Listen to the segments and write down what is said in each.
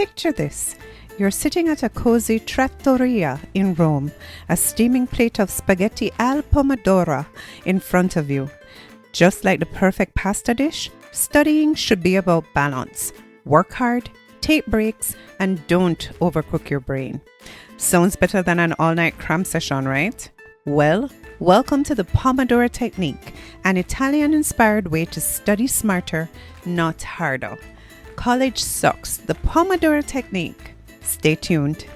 Picture this. You're sitting at a cozy trattoria in Rome, a steaming plate of spaghetti al pomodoro in front of you. Just like the perfect pasta dish, studying should be about balance. Work hard, take breaks, and don't overcook your brain. Sounds better than an all-night cram session, right? Well, welcome to the Pomodoro Technique, an Italian-inspired way to study smarter, not harder. College sucks. The Pomodoro Technique. Stay tuned.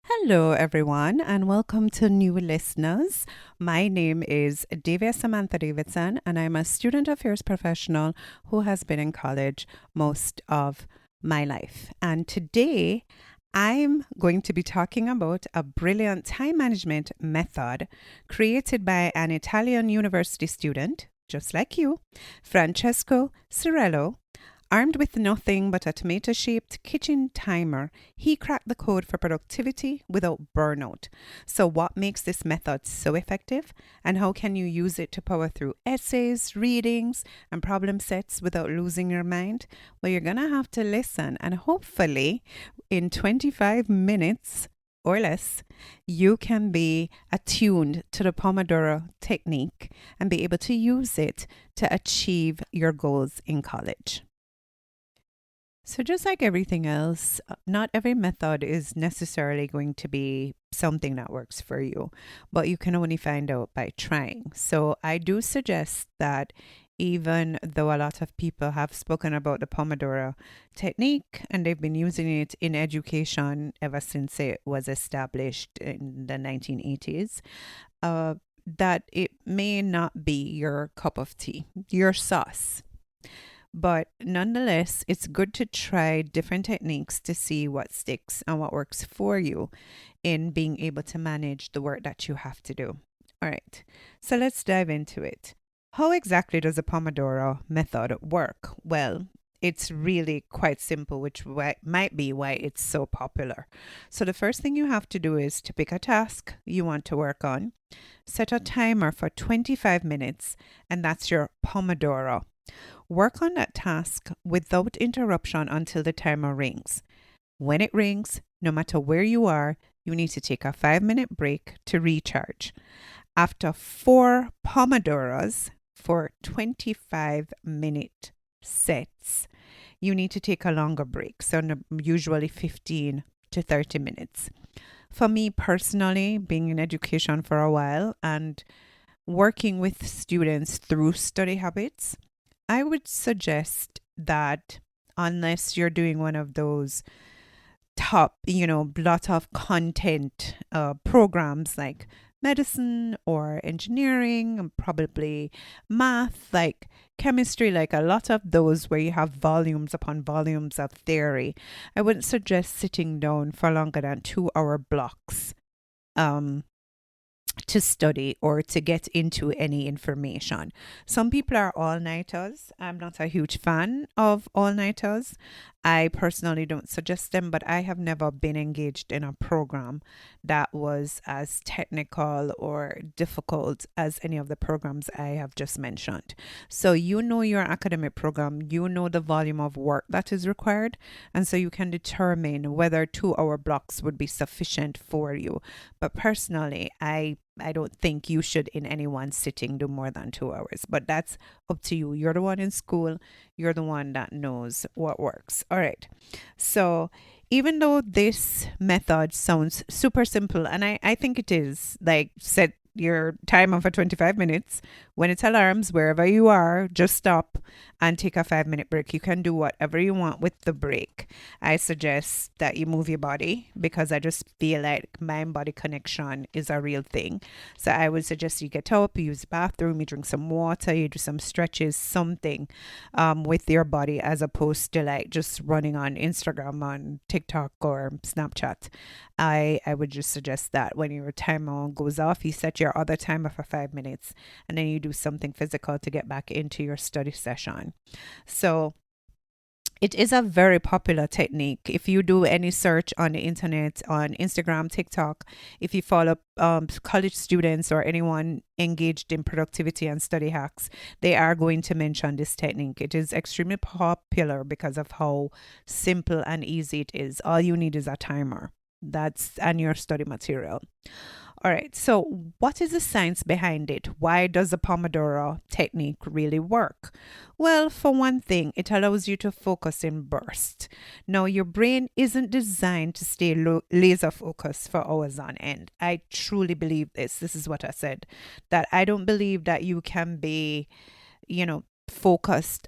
Hello, everyone, and welcome to new listeners. My name is Divya Samantha Davidson, and I'm a student affairs professional who has been in college most of my life. And today, I'm going to be talking about a brilliant time management method created by an Italian university student, just like you, Francesco Cirillo. Armed with nothing but a tomato-shaped kitchen timer, he cracked the code for productivity without burnout. So what makes this method so effective? And how can you use it to power through essays, readings, and problem sets without losing your mind? Well, you're going to have to listen, and hopefully in 25 minutes or less, you can be attuned to the Pomodoro technique and be able to use it to achieve your goals in college. So just like everything else, not every method is necessarily going to be something that works for you, but you can only find out by trying. So I do suggest that even though a lot of people have spoken about the Pomodoro technique and they've been using it in education ever since it was established in the 1980s, that it may not be your cup of tea, your sauce. But nonetheless, it's good to try different techniques to see what sticks and what works for you in being able to manage the work that you have to do. All right, so let's dive into it. How exactly does the Pomodoro method work? Well, it's really quite simple, which might be why it's so popular. So the first thing you have to do is to pick a task you want to work on, set a timer for 25 minutes, and that's your Pomodoro. Work on that task without interruption until the timer rings. When it rings, no matter where you are, you need to take a 5-minute break to recharge. After 4 Pomodoros for 25-minute sets, you need to take a longer break, so usually 15 to 30 minutes. For me personally, being in education for a while and working with students through study habits, I would suggest that unless you're doing one of those top, lot of content programs like medicine or engineering and probably math, like chemistry, like a lot of those where you have volumes upon volumes of theory, I wouldn't suggest sitting down for longer than 2-hour blocks to study or to get into any information. Some people are all-nighters. I'm not a huge fan of all-nighters. I personally don't suggest them, but I have never been engaged in a program that was as technical or difficult as any of the programs I have just mentioned. So you know your academic program, you know the volume of work that is required, and so you can determine whether 2-hour blocks would be sufficient for you. But personally, I don't think you should in any one sitting do more than 2 hours, but that's up to you. You're the one in school. You're the one that knows what works. All right. So even though this method sounds super simple, and I think it is, like set your timer for 25 minutes. When it alarms, wherever you are, just stop and take a 5-minute break. You can do whatever you want with the break. I suggest that you move your body because I just feel like mind-body connection is a real thing. So I would suggest you get up, you use the bathroom, you drink some water, you do some stretches, something with your body as opposed to like just running on Instagram, on TikTok or Snapchat. I would just suggest that when your timer goes off, you set your other timer for 5 minutes and then you do something physical to get back into your study session. So It is a very popular technique. If you do any search on the internet, on Instagram, TikTok, if you follow college students or anyone engaged in productivity and study hacks, they are going to mention this technique. It is extremely popular because of how simple and easy it is. All you need is a timer. That's and your study material. All right. So, what is the science behind it? Why does the Pomodoro technique really work? Well, for one thing, it allows you to focus in bursts. Now, your brain isn't designed to stay laser focused for hours on end. I truly believe this. This is what I said, that I don't believe that you can be, focused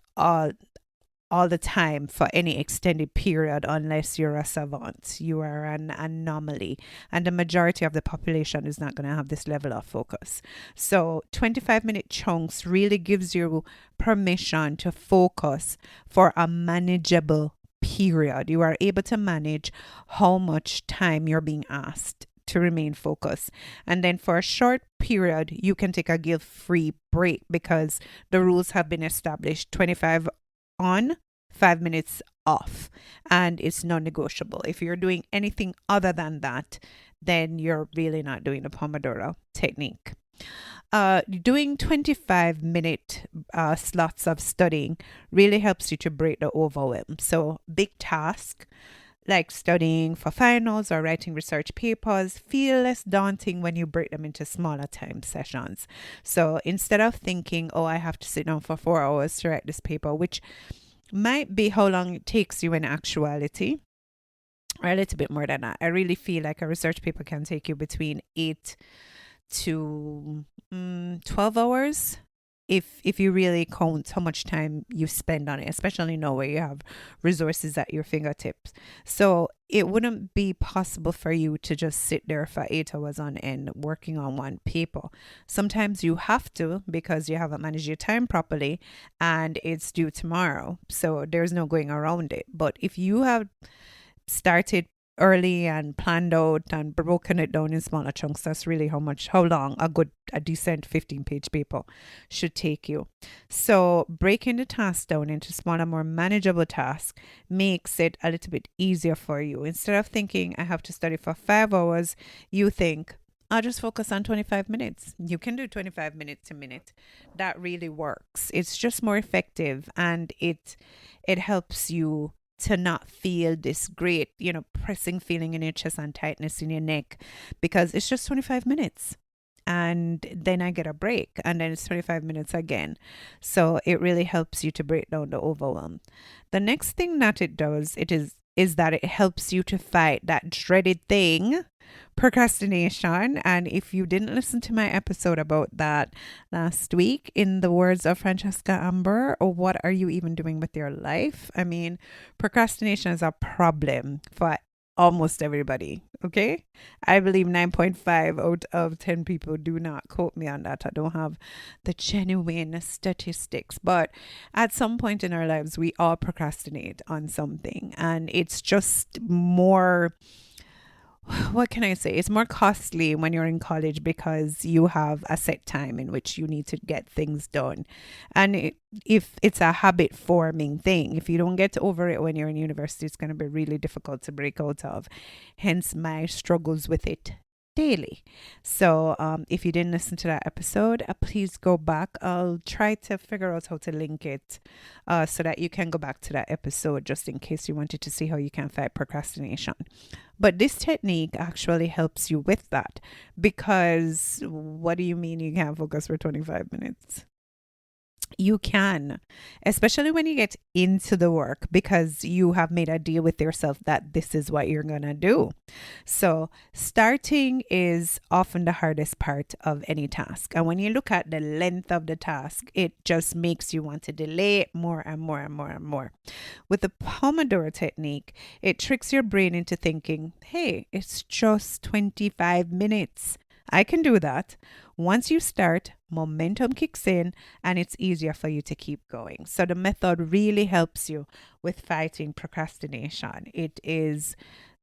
all the time for any extended period unless you're a savant. You are an anomaly. And the majority of the population is not going to have this level of focus. So 25-minute chunks really gives you permission to focus for a manageable period. You are able to manage how much time you're being asked to remain focused. And then for a short period, you can take a guilt free break because the rules have been established 25 on, 5 minutes off, and it's non negotiable. If you're doing anything other than that, then you're really not doing the Pomodoro technique. Doing 25-minute slots of studying really helps you to break the overwhelm. So, big task like studying for finals or writing research papers feel less daunting when you break them into smaller time sessions. So instead of thinking, oh, I have to sit down for 4 hours to write this paper, which might be how long it takes you in actuality, or a little bit more than that. I really feel like a research paper can take you between 8 to 12 hours if you really count how much time you spend on it, especially now where you have resources at your fingertips. So it wouldn't be possible for you to just sit there for 8 hours on end working on one paper. Sometimes you have to because you haven't managed your time properly and it's due tomorrow. So there's no going around it. But if you have started early and planned out and broken it down in smaller chunks, that's really how long a decent 15-page paper should take you. So breaking the task down into smaller, more manageable tasks makes it a little bit easier for you. Instead of thinking I have to study for 5 hours, you think I'll just focus on 25 minutes. You can do 25 minutes a minute. That really works. It's just more effective, and it helps you to not feel this great, pressing feeling in your chest and tightness in your neck, because it's just 25 minutes. And then I get a break, and then it's 25 minutes again. So it really helps you to break down the overwhelm. The next thing that it does, is that it helps you to fight that dreaded thing, procrastination. And if you didn't listen to my episode about that last week, in the words of Francesca Amber, or what are you even doing with your life? I mean, procrastination is a problem for almost everybody. Okay. I believe 9.5 out of 10 people. Do not quote me on that. I don't have the genuine statistics, but at some point in our lives, we all procrastinate on something, and it's just more, what can I say? It's more costly when you're in college because you have a set time in which you need to get things done. And if it's a habit forming thing, if you don't get over it when you're in university, it's going to be really difficult to break out of. Hence my struggles with it daily. So if you didn't listen to that episode, please go back. I'll try to figure out how to link it so that you can go back to that episode just in case you wanted to see how you can fight procrastination. But this technique actually helps you with that, because what do you mean you can't focus for 25 minutes? You can, especially when you get into the work, because you have made a deal with yourself that this is what you're going to do. So, starting is often the hardest part of any task. And when you look at the length of the task, it just makes you want to delay it more and more and more and more. With the Pomodoro technique, it tricks your brain into thinking, hey, it's just 25 minutes. I can do that. Once you start, momentum kicks in and it's easier for you to keep going. So the method really helps you with fighting procrastination. It is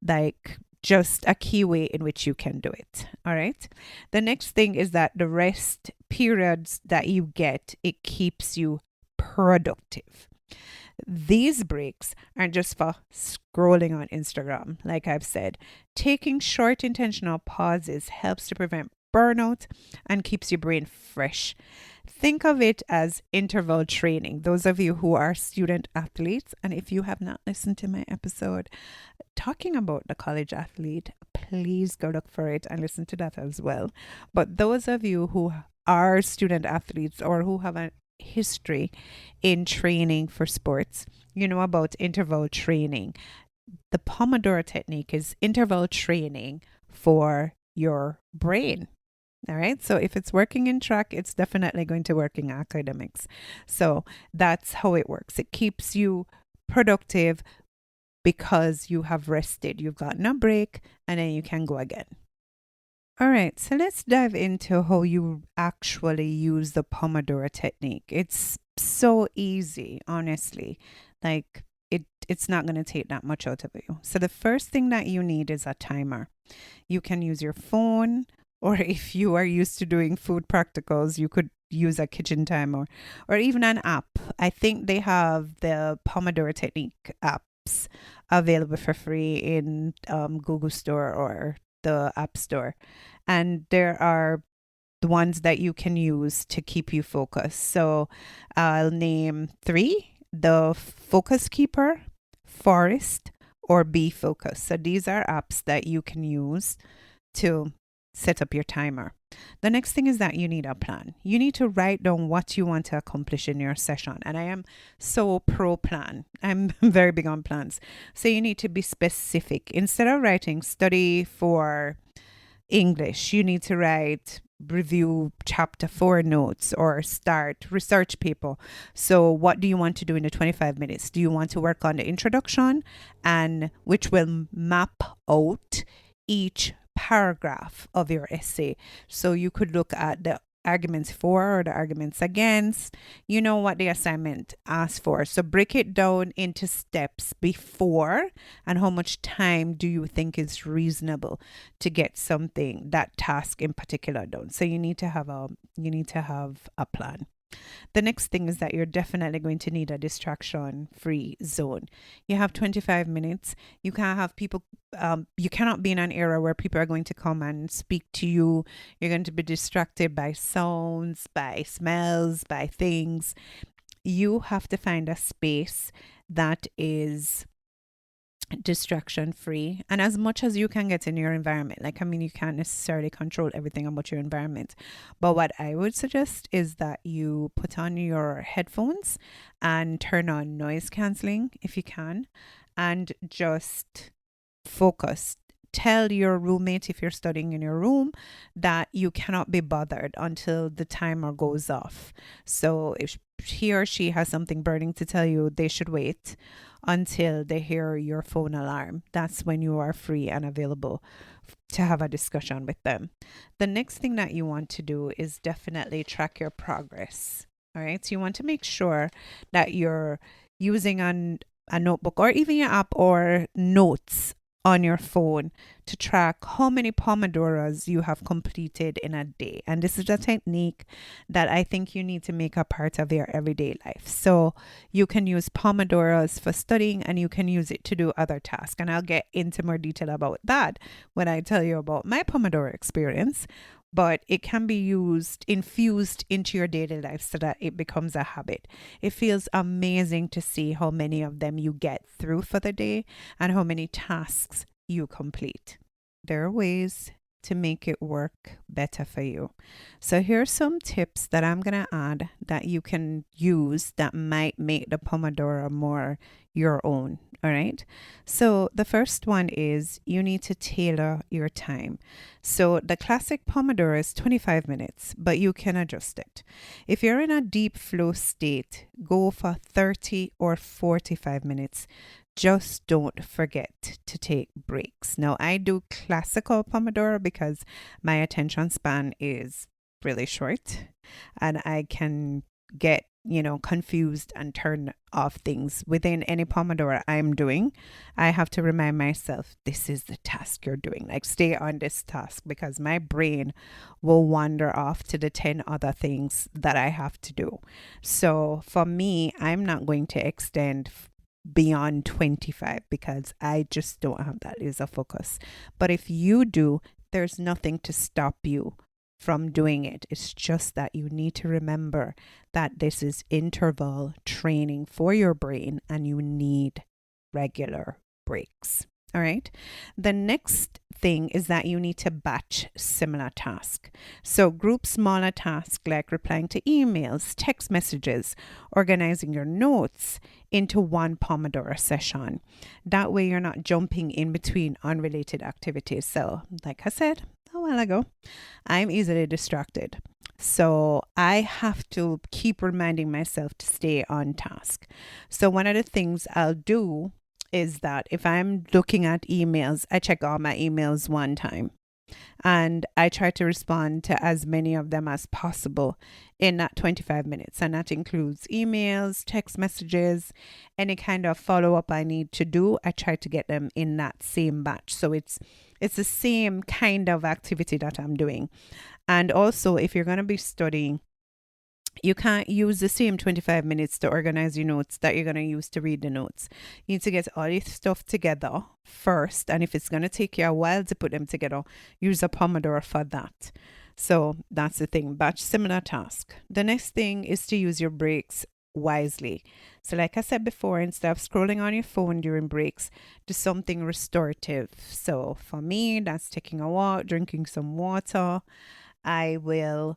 like just a key way in which you can do it. All right. The next thing is that the rest periods that you get, it keeps you productive. These breaks aren't just for scrolling on Instagram. Like I've said, taking short intentional pauses helps to prevent burnout and keeps your brain fresh. Think of it as interval training. Those of you who are student athletes, and if you have not listened to my episode talking about the college athlete, please go look for it and listen to that as well. But those of you who are student athletes or who have a history in training for sports, you know about interval training. The Pomodoro Technique is interval training for your brain. All right. So if it's working in track, it's definitely going to work in academics. So that's how it works. It keeps you productive because you have rested. You've gotten a break and then you can go again. All right. So let's dive into how you actually use the Pomodoro Technique. It's so easy, honestly. Like it's not going to take that much out of you. So the first thing that you need is a timer. You can use your phone, or if you are used to doing food practicals, you could use a kitchen timer or even an app. I think they have the Pomodoro Technique apps available for free in Google Store or the App Store. And there are the ones that you can use to keep you focused. So I'll name three: the Focus Keeper, Forest, or Be Focus. So these are apps that you can use to set up your timer. The next thing is that you need a plan. You need to write down what you want to accomplish in your session. And I am so pro plan. I'm very big on plans. So you need to be specific. Instead of writing study for English, you need to write review chapter 4 notes or start research paper. So what do you want to do in the 25 minutes? Do you want to work on the introduction, and which will map out each paragraph of your essay? So you could look at the arguments for or the arguments against, you know what the assignment asks for. So break it down into steps before, and how much time do you think is reasonable to get something, that task in particular, done. So you need to have a plan. The next thing is that you're definitely going to need a distraction free zone. You have 25 minutes. You can't have people, you cannot be in an era where people are going to come and speak to you. You're going to be distracted by sounds, by smells, by things. You have to find a space that is distraction free and as much as you can get in your environment. Like, I mean, you can't necessarily control everything about your environment, but what I would suggest is that you put on your headphones and turn on noise canceling if you can, and just focus. Tell your roommate, if you're studying in your room, that you cannot be bothered until the timer goes off. So if he or she has something burning to tell you, they should wait until they hear your phone alarm. That's when you are free and available to have a discussion with them. The next thing that you want to do is definitely track your progress. All right. So you want to make sure that you're using a notebook or even your app or notes on your phone to track how many Pomodoros you have completed in a day. And this is a technique that I think you need to make a part of your everyday life. So you can use Pomodoros for studying and you can use it to do other tasks. And I'll get into more detail about that when I tell you about my Pomodoro experience. But it can be infused into your daily life so that it becomes a habit. It feels amazing to see how many of them you get through for the day and how many tasks you complete. There are ways to make it work better for you. So here's some tips that I'm going to add that you can use that might make the Pomodoro more your own. All right. So the first one is you need to tailor your time. So the classic Pomodoro is 25 minutes, but you can adjust it. If you're in a deep flow state, go for 30 or 45 minutes. Just don't forget to take breaks. Now, I do classical Pomodoro because my attention span is really short and I can get confused and turn off things. Within any Pomodoro I'm doing, I have to remind myself, this is the task you're doing. Like, stay on this task, because my brain will wander off to the 10 other things that I have to do. So for me, I'm not going to extend beyond 25 because I just don't have that laser focus. But if you do, there's nothing to stop you from doing it. It's just that you need to remember that this is interval training for your brain and you need regular breaks. All right. The next thing is that you need to batch similar tasks. So group smaller tasks like replying to emails, text messages, organizing your notes into one Pomodoro session. That way you're not jumping in between unrelated activities. So like I said a while ago, I'm easily distracted. So I have to keep reminding myself to stay on task. So one of the things I'll do is that if I'm looking at emails, I check all my emails one time and I try to respond to as many of them as possible in that 25 minutes. And that includes emails, text messages, any kind of follow up I need to do. I try to get them in that same batch. So it's the same kind of activity that I'm doing. And also, if you're going to be studying, you can't use the same 25 minutes to organize your notes that you're going to use to read the notes. You need to get all this stuff together first. And if it's going to take you a while to put them together, use a Pomodoro for that. So that's the thing. Batch similar task. The next thing is to use your breaks wisely. So like I said before, instead of scrolling on your phone during breaks, do something restorative. So for me, that's taking a walk, drinking some water. I will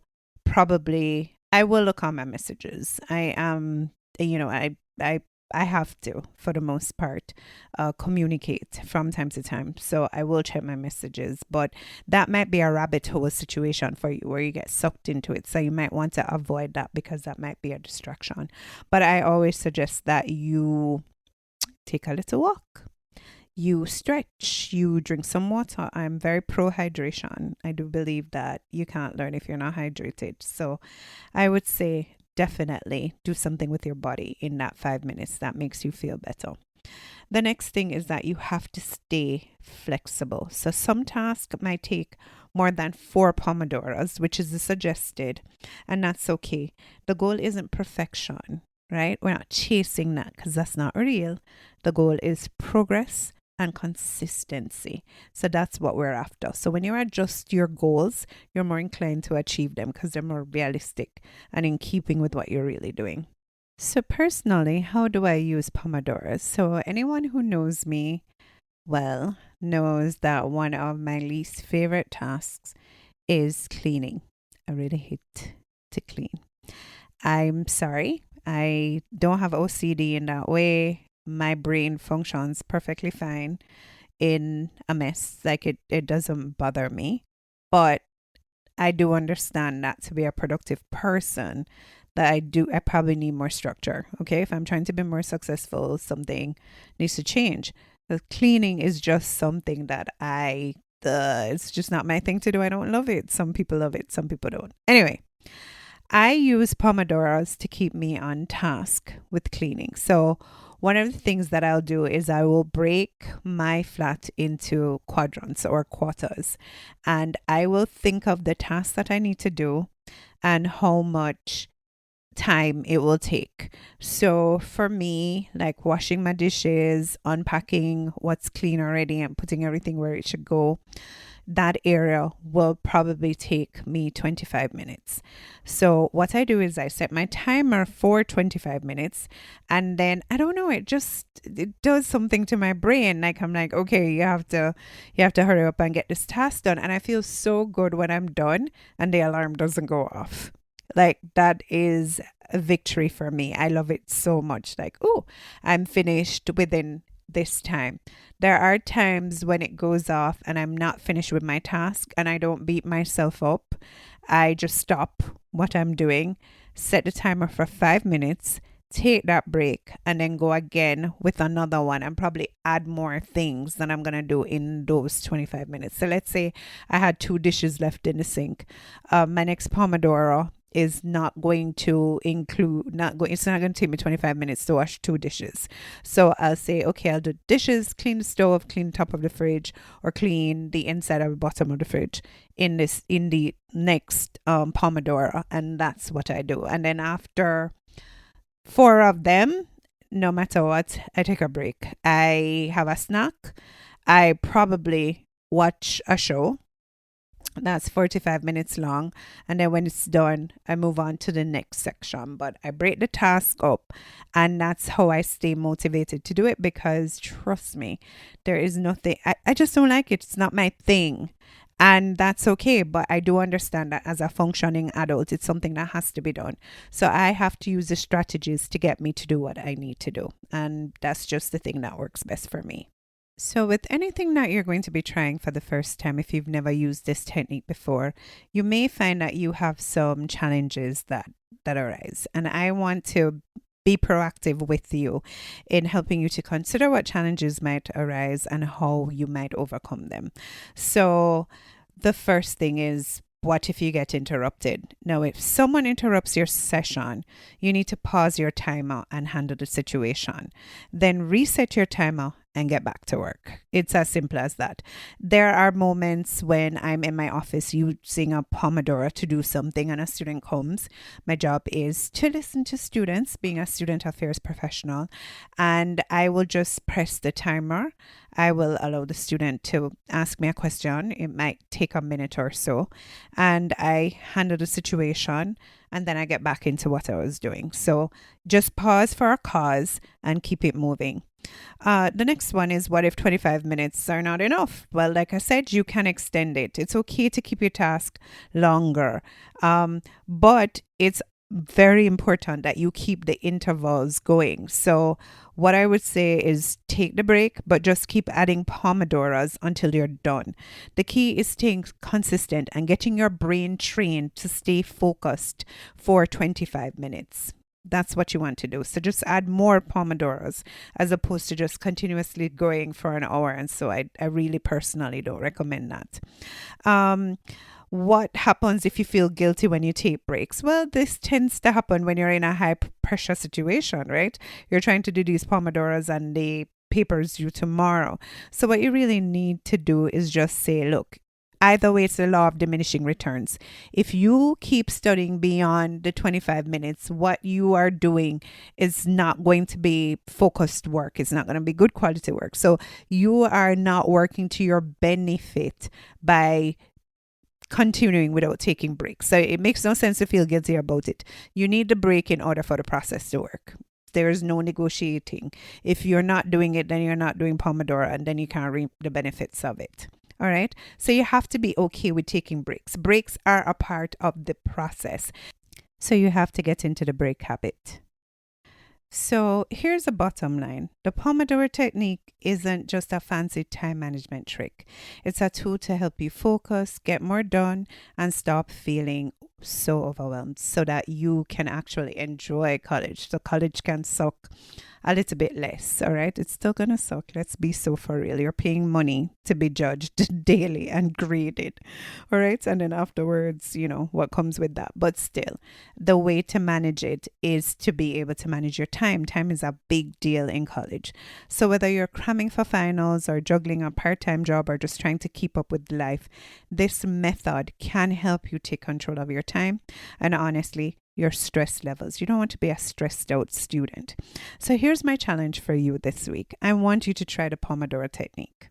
look on my messages. I am, I have to, for the most part, communicate from time to time. So I will check my messages, but that might be a rabbit hole situation for you where you get sucked into it. So you might want to avoid that because that might be a distraction. But I always suggest that you take a little walk. You stretch, you drink some water. I'm very pro hydration. I do believe that you can't learn if you're not hydrated. So I would say definitely do something with your body in that 5 minutes that makes you feel better. The next thing is that you have to stay flexible. So some tasks might take more than 4 Pomodoros, which is the suggested, and that's okay. The goal isn't perfection, right? We're not chasing that because that's not real. The goal is progress and consistency. So that's what we're after. So when you adjust your goals, you're more inclined to achieve them because they're more realistic and in keeping with what you're really doing. So personally, how do I use Pomodoros? So anyone who knows me well knows that one of my least favorite tasks is cleaning. I really hate to clean. I'm sorry. I don't have OCD in that way. My brain functions perfectly fine in a mess. Like it doesn't bother me. But I do understand that to be a productive person, that I probably need more structure. Okay. If I'm trying to be more successful, something needs to change. The cleaning is just something that it's just not my thing to do. I don't love it. Some people love it. Some people don't. Anyway, I use Pomodoros to keep me on task with cleaning. So one of the things that I'll do is I will break my flat into quadrants or quarters, and I will think of the tasks that I need to do and how much time it will take. So for me, like washing my dishes, unpacking what's clean already and putting everything where it should go, that area will probably take me 25 minutes. So what I do is I set my timer for 25 minutes, and then I don't know, it does something to my brain. Like I'm like, okay, you have to hurry up and get this task done. And I feel so good when I'm done and the alarm doesn't go off. Like that is a victory for me. I love it so much. Like, oh, I'm finished within this time. There are times when it goes off and I'm not finished with my task and I don't beat myself up. I just stop what I'm doing, set the timer for 5 minutes, take that break, and then go again with another one and probably add more things that I'm going to do in those 25 minutes. So let's say I had 2 dishes left in the sink. My next Pomodoro is not going to include it's not going to take me 25 minutes to wash 2 dishes. So I'll say, okay, I'll do dishes, clean the stove, clean the top of the fridge, or clean the inside or bottom of the fridge in the next Pomodoro, and that's what I do. And then after 4 of them, no matter what, I take a break. I have a snack. I probably watch a show that's 45 minutes long. And then when it's done, I move on to the next section. But I break the task up. And that's how I stay motivated to do it, because trust me, there is nothing, I just don't like it. It's not my thing. And that's okay. But I do understand that as a functioning adult, it's something that has to be done. So I have to use the strategies to get me to do what I need to do. And that's just the thing that works best for me. So, with anything that you're going to be trying for the first time, if you've never used this technique before, you may find that you have some challenges that arise. And I want to be proactive with you in helping you to consider what challenges might arise and how you might overcome them. So, the first thing is, what if you get interrupted? Now, if someone interrupts your session, you need to pause your timer and handle the situation. Then reset your timer and get back to work. It's as simple as that. There are moments when I'm in my office using a Pomodoro to do something and a student comes. My job is to listen to students, being a student affairs professional, and I will just press the timer. I will allow the student to ask me a question. It might take a minute or so, and I handle the situation, and then I get back into what I was doing. So just pause for a cause and keep it moving. The next one is, what if 25 minutes are not enough? Well, like I said, you can extend it. It's okay to keep your task longer, but it's very important that you keep the intervals going. So what I would say is take the break, but just keep adding Pomodoros until you're done. The key is staying consistent and getting your brain trained to stay focused for 25 minutes. That's what you want to do. So just add more Pomodoros as opposed to just continuously going for an hour. And so I really personally don't recommend that. What happens if you feel guilty when you take breaks? Well, this tends to happen when you're in a high pressure situation, right? You're trying to do these Pomodoros and the papers due tomorrow. So what you really need to do is just say, look, either way, it's the law of diminishing returns. If you keep studying beyond the 25 minutes, what you are doing is not going to be focused work. It's not going to be good quality work. So you are not working to your benefit by continuing without taking breaks. So it makes no sense to feel guilty about it. You need the break in order for the process to work. There is no negotiating. If you're not doing it, then you're not doing Pomodoro, and then you can't reap the benefits of it. All right. So you have to be okay with taking breaks. Breaks are a part of the process. So you have to get into the break habit. So here's a bottom line. The Pomodoro Technique isn't just a fancy time management trick. It's a tool to help you focus, get more done, and stop feeling so overwhelmed so that you can actually enjoy college. So college can suck a little bit less, all right? It's still gonna suck. Let's be so for real. You're paying money to be judged daily and graded, all right? And then afterwards, what comes with that. But still, the way to manage it is to be able to manage your time. Time is a big deal in college. So whether you're cramming for finals or juggling a part-time job or just trying to keep up with life, this method can help you take control of your time and honestly, your stress levels. You don't want to be a stressed out student. So here's my challenge for you this week. I want you to try the Pomodoro Technique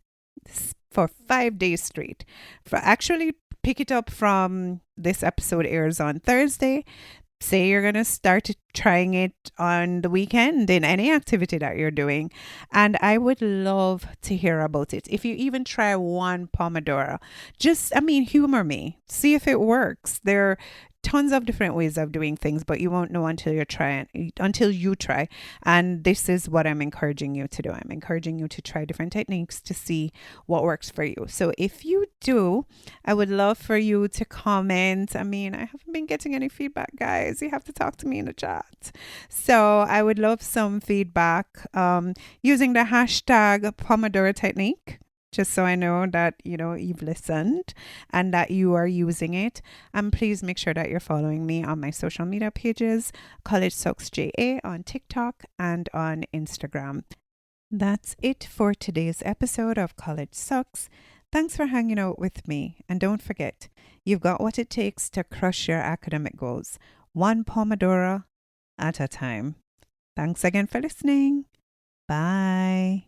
for 5 days straight. Actually, pick it up from this episode airs on Thursday. Say you're going to start trying it on the weekend in any activity that you're doing. And I would love to hear about it. If you even try one Pomodoro, humor me. See if it works. There are tons of different ways of doing things, but you won't know until you try. And this is what I'm encouraging you to do. I'm encouraging you to try different techniques to see what works for you. So if you do, I would love for you to comment. I haven't been getting any feedback, guys. You have to talk to me in the chat. So I would love some feedback using the hashtag Pomodoro Technique. just so I know that, you've listened and that you are using it. And please make sure that you're following me on my social media pages, College Sucks JA on TikTok and on Instagram. That's it for today's episode of College Sucks. Thanks for hanging out with me. And don't forget, you've got what it takes to crush your academic goals, one Pomodoro at a time. Thanks again for listening. Bye.